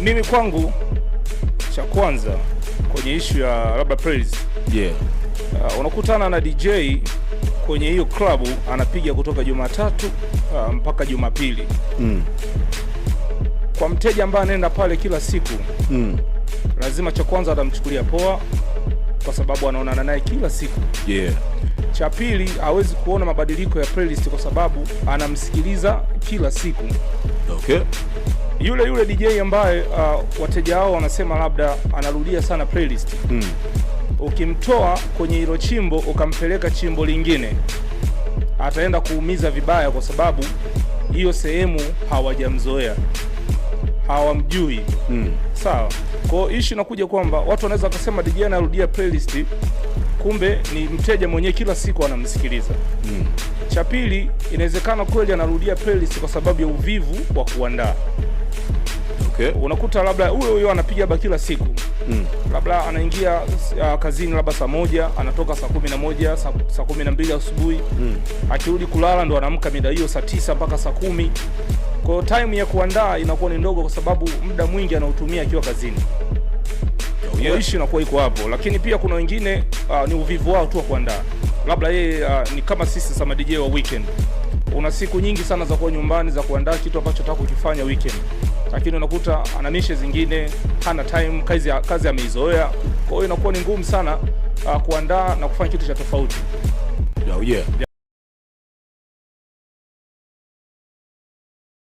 Mimi kwangu cha kwanza kwenye issue ya labda playlist. Yeah. Unakutana na DJ kwenye hiyo club anapiga kutoka Jumatatu mpaka Jumapili. Kwa mteja ambaye anaenda pale kila siku, lazima cha kwanza atamchukulia poa kwa sababu anaonana naye kila siku. Yeah. Cha pili, hawezi kuona mabadiliko ya playlist kwa sababu anamsikiliza kila siku. Okay. Yule DJ ambaye wateja hao wanasema labda anarudia sana playlist. Ukimtoa kwenye hilo chimbo ukampeleka chimbo lingine, ataenda kuumiza vibaya kwa sababu hiyo sehemu hawajamzoea, hawamjui. Sawa. Kwa hiyo issue inakuja kwamba watu wanaweza kusema DJ anarudia playlist, kumbe ni mteja mwenyewe kila siku anamsikiliza. Cha pili, inawezekana kweli anarudia playlist kwa sababu ya uvivu wa kuandaa. Okay. Unakuta labda huyo anapiga ba kila siku. Labda anaingia kazini labda saa 1, anatoka saa 11, saa 12 asubuhi. Akirudi kulala ndo anaamka mida hiyo saa 9 mpaka saa 10. Kwa hiyo time ya kuandaa inakuwa ni ndogo kwa sababu muda mwingi anautumia akiwa kazini. Issue inakuwa iko hapo, lakini pia kuna wengine ni uvivu wao tu wa kuandaa. Labda yeye ni kama sisi sama DJ wa weekend. Una siku nyingi sana za kuwa nyumbani za kuandaa kitu ambacho unataka kukifanya weekend. Lakini unakuta ana mishe zingine, hana time, kazi ameizoea. Kwa hiyo inakuwa ni ngumu sana kuandaa na kufanya kitu cha tofauti. Yeah.